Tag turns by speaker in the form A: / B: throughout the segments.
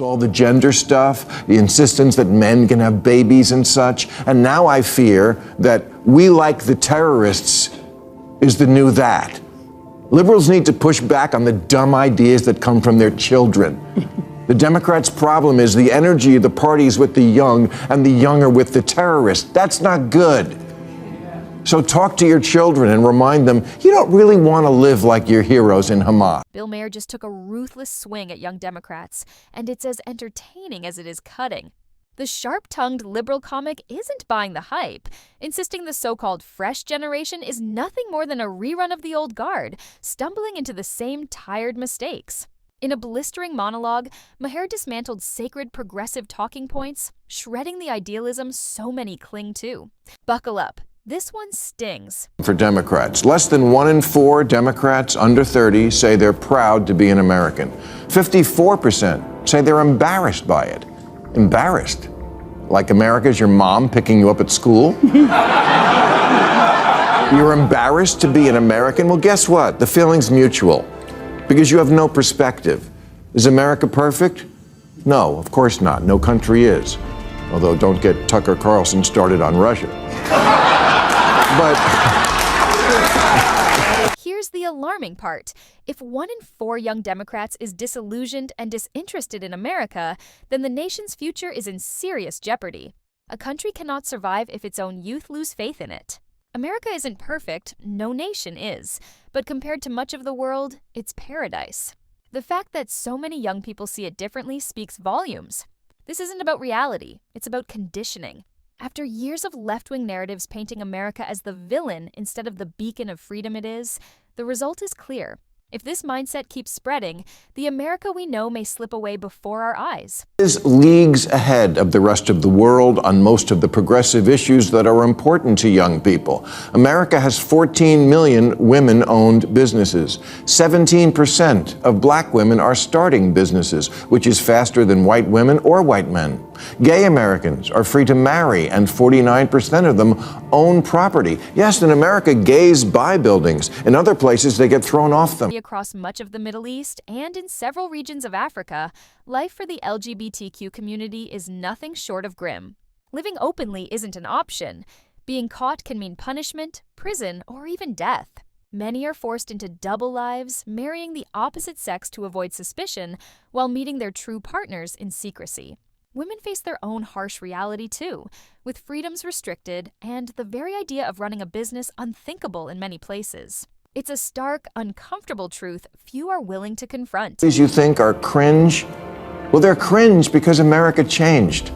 A: All the gender stuff, the insistence that men can have babies and such. And now I fear that we like the terrorists is the new that. Liberals need to push back on the dumb ideas that come from their children. The Democrats' problem is the energy of the parties with the young and the young are with the terrorists. That's not good. So talk to your children and remind them you don't really want to live like your heroes in Hamas.
B: Bill Maher just took a ruthless swing at young Democrats, and it's as entertaining as it is cutting. The sharp-tongued liberal comic isn't buying the hype, insisting the so-called fresh generation is nothing more than a rerun of the old guard, stumbling into the same tired mistakes. In a blistering monologue, Maher dismantled sacred progressive talking points, shredding the idealism so many cling to. Buckle up. This one stings.
A: For Democrats, less than 1 in 4 Democrats under 30 say they're proud to be an American. 54% say they're embarrassed by it. Embarrassed? Like America's your mom picking you up at school? You're embarrassed to be an American? Well, guess what? The feeling's mutual. Because you have no perspective. Is America perfect? No, of course not. No country is. Although don't get Tucker Carlson started on Russia. But
B: here's the alarming part. If 1 in 4 young Democrats is disillusioned and disinterested in America, then the nation's future is in serious jeopardy. A country cannot survive if its own youth lose faith in it. America isn't perfect, no nation is, but compared to much of the world, it's paradise. The fact that so many young people see it differently speaks volumes. This isn't about reality, it's about conditioning. After years of left-wing narratives painting America as the villain instead of the beacon of freedom it is, the result is clear. If this mindset keeps spreading, the America we know may slip away before our eyes.
A: Is leagues ahead of the rest of the world on most of the progressive issues that are important to young people. America has 14 million women-owned businesses. 17% of black women are starting businesses, which is faster than white women or white men. Gay Americans are free to marry, and 49% of them own property. Yes, in America, gays buy buildings. In other places, they get thrown off them.
B: Across much of the Middle East and in several regions of Africa, life for the LGBTQ community is nothing short of grim. Living openly isn't an option. Being caught can mean punishment, prison, or even death. Many are forced into double lives, marrying the opposite sex to avoid suspicion, while meeting their true partners in secrecy. Women face their own harsh reality too, with freedoms restricted and the very idea of running a business unthinkable in many places. It's a stark, uncomfortable truth few are willing to confront.
A: These you think are cringe? Well, they're cringe because America changed,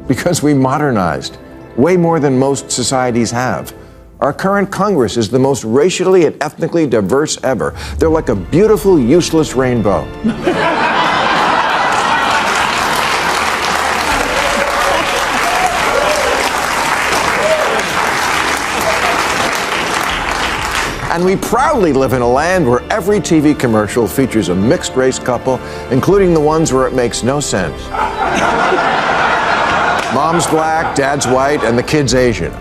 A: because we modernized, way more than most societies have. Our current Congress is the most racially and ethnically diverse ever. They're like a beautiful, useless rainbow. And we proudly live in a land where every TV commercial features a mixed-race couple, including the ones where it makes no sense. Mom's black, dad's white, and the kid's Asian.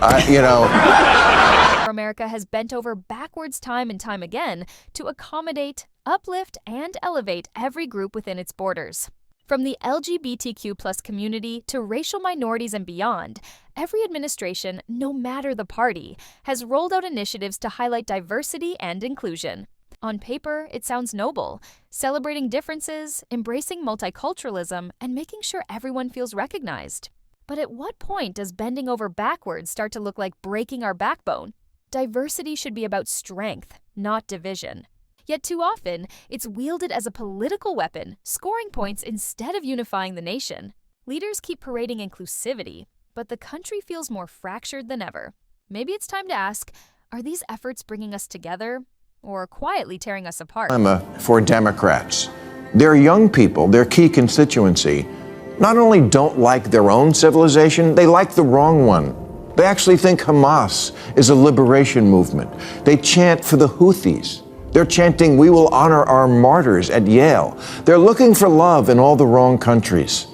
B: America has bent over backwards time and time again to accommodate, uplift, and elevate every group within its borders. From the LGBTQ+ community to racial minorities and beyond, every administration, no matter the party, has rolled out initiatives to highlight diversity and inclusion. On paper, it sounds noble, celebrating differences, embracing multiculturalism, and making sure everyone feels recognized. But at what point does bending over backwards start to look like breaking our backbone? Diversity should be about strength, not division. Yet too often, it's wielded as a political weapon, scoring points instead of unifying the nation. Leaders keep parading inclusivity, but the country feels more fractured than ever. Maybe it's time to ask, are these efforts bringing us together or quietly tearing us apart?
A: For Democrats. Their young people, their key constituency, not only don't like their own civilization, they like the wrong one. They actually think Hamas is a liberation movement. They chant for the Houthis. They're chanting, "We will honor our martyrs" at Yale. They're looking for love in all the wrong countries.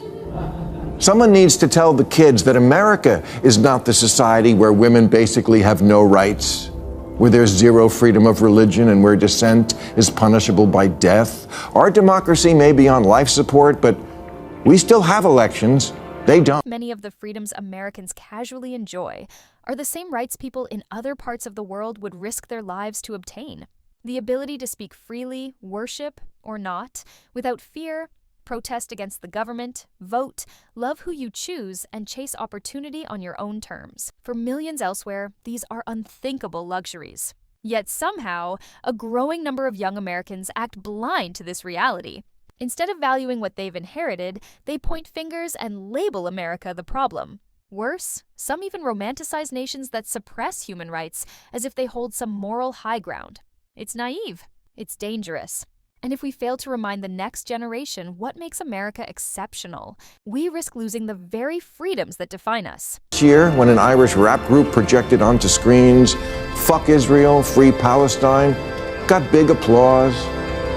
A: Someone needs to tell the kids that America is not the society where women basically have no rights, where there's zero freedom of religion and where dissent is punishable by death. Our democracy may be on life support, but We still have elections. They don't.
B: Many of the freedoms Americans casually enjoy are the same rights people in other parts of the world would risk their lives to obtain. The ability to speak freely, worship, or not, without fear, protest against the government, vote, love who you choose, and chase opportunity on your own terms. For millions elsewhere, these are unthinkable luxuries. Yet somehow, a growing number of young Americans act blind to this reality. Instead of valuing what they've inherited, they point fingers and label America the problem. Worse, some even romanticize nations that suppress human rights as if they hold some moral high ground. It's naive. It's dangerous. And if we fail to remind the next generation what makes America exceptional, we risk losing the very freedoms that define us.
A: This year, when an Irish rap group projected onto screens, "Fuck Israel, Free Palestine," got big applause.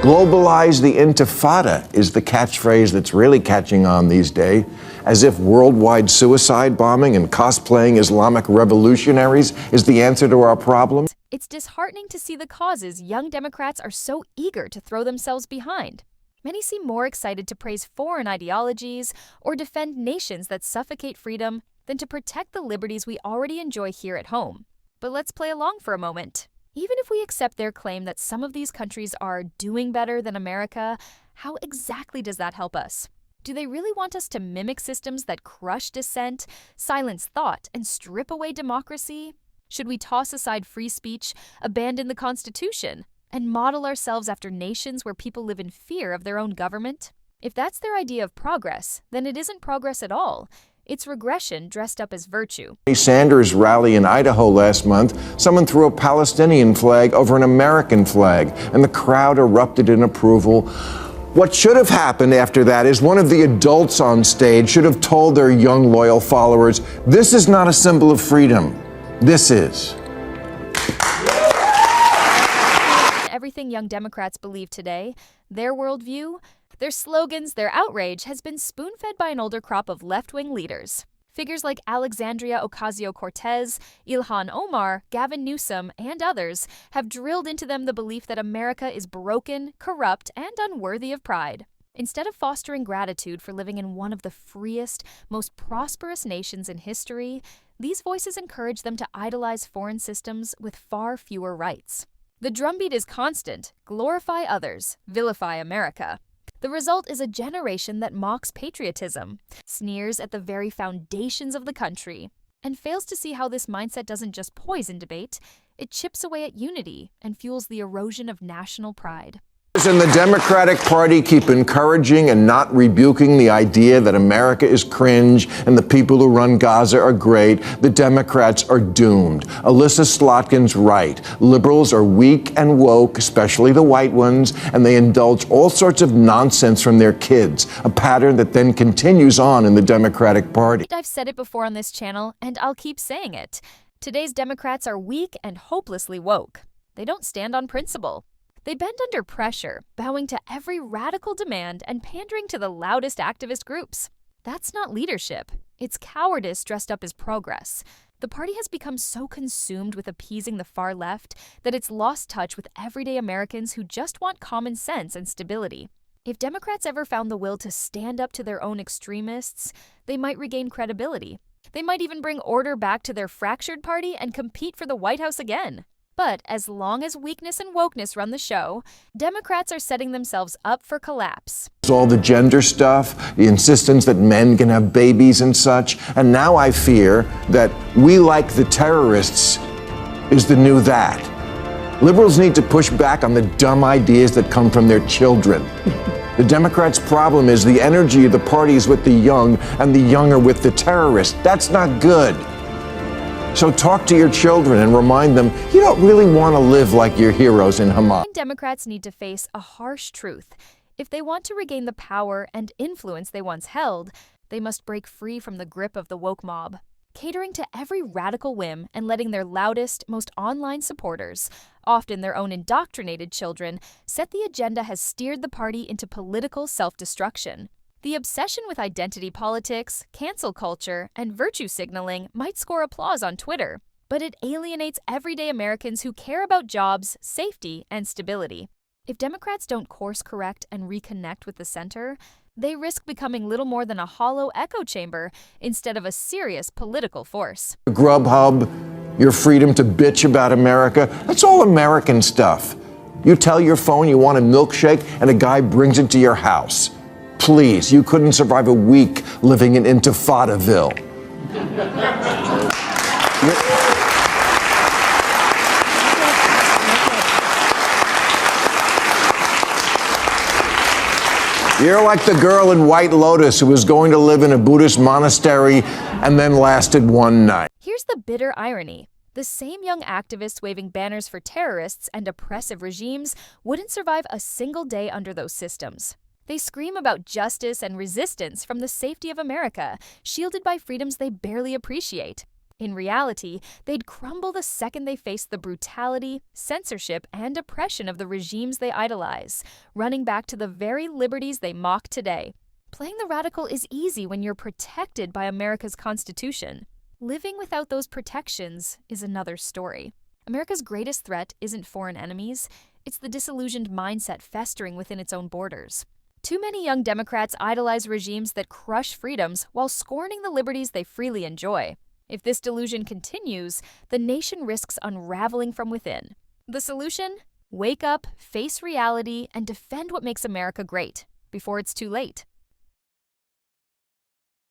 A: "Globalize the Intifada" is the catchphrase that's really catching on these days, as if worldwide suicide bombing and cosplaying Islamic revolutionaries is the answer to our problems.
B: It's disheartening to see the causes young Democrats are so eager to throw themselves behind. Many seem more excited to praise foreign ideologies or defend nations that suffocate freedom than to protect the liberties we already enjoy here at home. But let's play along for a moment. Even if we accept their claim that some of these countries are doing better than America, how exactly does that help us? Do they really want us to mimic systems that crush dissent, silence thought, and strip away democracy? Should we toss aside free speech, abandon the Constitution, and model ourselves after nations where people live in fear of their own government? If that's their idea of progress, then it isn't progress at all. It's regression dressed up as virtue.
A: Sanders' rally in Idaho last month, someone threw a Palestinian flag over an American flag, and the crowd erupted in approval. What should have happened after that is one of the adults on stage should have told their young, loyal followers, "This is not a symbol of freedom. This is."
B: Everything young Democrats believe today, their worldview, their slogans, their outrage has been spoon-fed by an older crop of left-wing leaders. Figures like Alexandria Ocasio-Cortez, Ilhan Omar, Gavin Newsom, and others have drilled into them the belief that America is broken, corrupt, and unworthy of pride. Instead of fostering gratitude for living in one of the freest, most prosperous nations in history, these voices encourage them to idolize foreign systems with far fewer rights. The drumbeat is constant: glorify others, vilify America. The result is a generation that mocks patriotism, sneers at the very foundations of the country, and fails to see how this mindset doesn't just poison debate, it chips away at unity and fuels the erosion of national pride.
A: And the Democratic Party keep encouraging and not rebuking the idea that America is cringe and the people who run Gaza are great. The Democrats are doomed. Alyssa Slotkin's right. Liberals are weak and woke, especially the white ones, and they indulge all sorts of nonsense from their kids, a pattern that then continues on in the Democratic Party.
B: I've said it before on this channel, and I'll keep saying it. Today's Democrats are weak and hopelessly woke. They don't stand on principle. They bend under pressure, bowing to every radical demand and pandering to the loudest activist groups. That's not leadership. It's cowardice dressed up as progress. The party has become so consumed with appeasing the far left that it's lost touch with everyday Americans who just want common sense and stability. If Democrats ever found the will to stand up to their own extremists, they might regain credibility. They might even bring order back to their fractured party and compete for the White House again. But as long as weakness and wokeness run the show, Democrats are setting themselves up for collapse.
A: All the gender stuff, the insistence that men can have babies and such, and now I fear that "we like the terrorists" is the new that. Liberals need to push back on the dumb ideas that come from their children. The Democrats' problem is the energy of the party is with the young and the young are with the terrorists. That's not good. So talk to your children and remind them you don't really want to live like your heroes in Hamas.
B: Democrats need to face a harsh truth. If they want to regain the power and influence they once held, they must break free from the grip of the woke mob, catering to every radical whim and letting their loudest, most online supporters, often their own indoctrinated children, set the agenda has steered the party into political self-destruction. The obsession with identity politics, cancel culture, and virtue signaling might score applause on Twitter, but it alienates everyday Americans who care about jobs, safety, and stability. If Democrats don't course correct and reconnect with the center, they risk becoming little more than a hollow echo chamber instead of a serious political force.
A: Grubhub, your freedom to bitch about America, that's all American stuff. You tell your phone you want a milkshake and a guy brings it to your house. Please, you couldn't survive a week living in Intifadaville. You're like the girl in White Lotus who was going to live in a Buddhist monastery and then lasted one night.
B: Here's the bitter irony. The same young activists waving banners for terrorists and oppressive regimes wouldn't survive a single day under those systems. They scream about justice and resistance from the safety of America, shielded by freedoms they barely appreciate. In reality, they'd crumble the second they faced the brutality, censorship, and oppression of the regimes they idolize, running back to the very liberties they mock today. Playing the radical is easy when you're protected by America's Constitution. Living without those protections is another story. America's greatest threat isn't foreign enemies, it's the disillusioned mindset festering within its own borders. Too many young Democrats idolize regimes that crush freedoms while scorning the liberties they freely enjoy. If this delusion continues, the nation risks unraveling from within. The solution? Wake up, face reality, and defend what makes America great before it's too late.